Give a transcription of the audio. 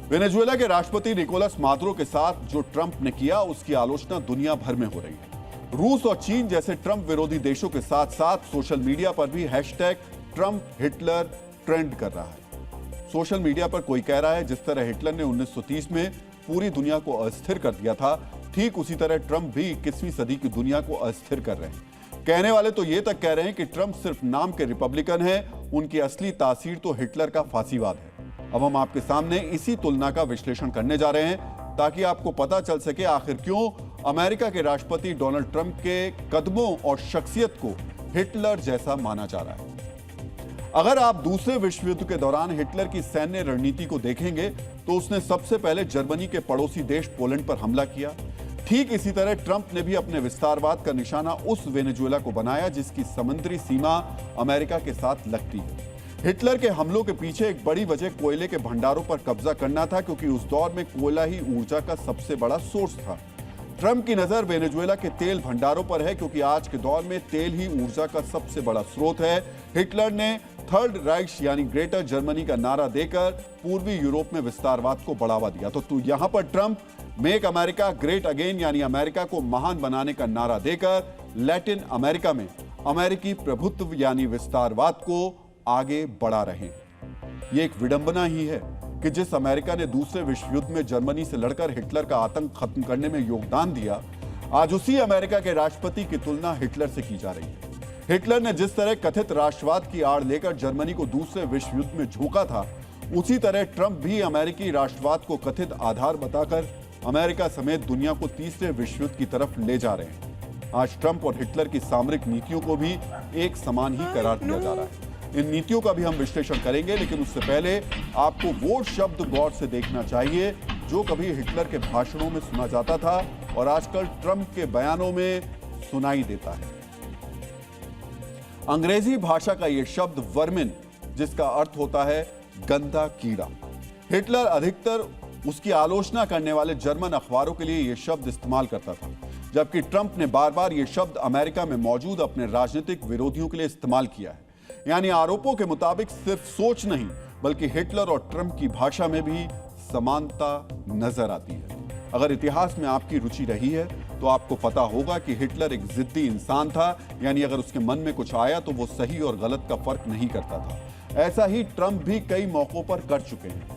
Venezuela के राष्ट्रपति Nicolas Maduro के साथ जो ट्रंप ने किया उसकी आलोचना दुनिया भर में हो रही है। रूस और चीन जैसे ट्रंप विरोधी देशों के साथ साथ सोशल मीडिया पर भी हैशटैग ट्रंप हिटलर ट्रेंड कर रहा है। सोशल मीडिया पर कोई कह रहा है जिस तरह हिटलर ने 1930 में पूरी दुनिया को अस्थिर कर दिया था, ठीक उसी तरह ट्रंप भी 21वीं सदी की दुनिया को अस्थिर कर रहे हैं। कहने वाले तो ये तक कह रहे हैं कि ट्रंप सिर्फ नाम के रिपब्लिकन है, उनकी असली तासीर तो हिटलर का फांसीवाद है। अब हम आपके सामने इसी तुलना का विश्लेषण करने जा रहे हैं ताकि आपको पता चल सके आखिर क्यों अमेरिका के राष्ट्रपति डोनाल्ड ट्रंप के कदमों और शख्सियत को हिटलर जैसा माना जा रहा है। अगर आप दूसरे विश्व युद्ध के दौरान हिटलर की सैन्य रणनीति को देखेंगे तो उसने सबसे पहले जर्मनी के पड़ोसी देश पोलैंड पर हमला किया। ठीक इसी तरह ट्रंप ने भी अपने विस्तारवाद का निशाना उस वेनेजुएला को बनाया जिसकी समुद्री सीमा अमेरिका के साथ लगती है। हिटलर के हमलों के पीछे एक बड़ी वजह कोयले के भंडारों पर कब्जा करना था, क्योंकि उस दौर में कोयला ही ऊर्जा का सबसे बड़ा सोर्स था। ट्रंप की नजर वेनेजुएला के तेल भंडारों पर है, क्योंकि आज के दौर में तेल ही ऊर्जा का सबसे बड़ा स्रोत है। हिटलर ने थर्ड राइच यानी ग्रेटर जर्मनी का नारा देकर पूर्वी यूरोप में विस्तारवाद को बढ़ावा दिया। तो यहां पर Trump make America great again यानी अमेरिका को महान बनाने का नारा देकर लैटिन अमेरिका में अमेरिकी प्रभुत्व यानी विस्तारवाद को आगे बढ़ा रहे हैं। यह एक विडंबना ही है कि जिस अमेरिका ने दूसरे विश्व युद्ध में जर्मनी से लड़कर हिटलर का आतंक खत्म करने में योगदान दिया, आज उसी अमेरिका के राष्ट्रपति की तुलना हिटलर से की जा रही है। हिटलर ने जिस तरह कथित राष्ट्रवाद की आड़ लेकर जर्मनी को दूसरे विश्व युद्ध में झोंका था, उसी तरह ट्रंप भी अमेरिकी राष्ट्रवाद को कथित आधार बताकर अमेरिका समेत दुनिया को तीसरे विश्व युद्ध की तरफ ले जा रहे हैं। आज ट्रंप और हिटलर की सामरिक नीतियों को भी एक समान ही करार दिया जा रहा है। इन नीतियों का भी हम विश्लेषण करेंगे, लेकिन उससे पहले आपको वो शब्द गौर से देखना चाहिए जो कभी हिटलर के भाषणों में सुना जाता था और आजकल ट्रंप के बयानों में सुनाई देता है। अंग्रेजी भाषा का यह शब्द वर्मिन, जिसका अर्थ होता है गंदा कीड़ा। हिटलर अधिकतर उसकी आलोचना करने वाले जर्मन अखबारों के लिए यह शब्द इस्तेमाल करता था, जबकि ट्रंप ने बार बार यह शब्द अमेरिका में मौजूद अपने राजनीतिक विरोधियों के लिए इस्तेमाल किया है। यानी आरोपों के मुताबिक सिर्फ सोच नहीं बल्कि हिटलर और ट्रंप की भाषा में भी समानता नजर आती है। अगर इतिहास में आपकी रुचि रही है तो आपको पता होगा कि हिटलर एक जिद्दी इंसान था, यानी अगर उसके मन में कुछ आया तो वो सही और गलत का फर्क नहीं करता था। ऐसा ही ट्रंप भी कई मौकों पर कर चुके हैं।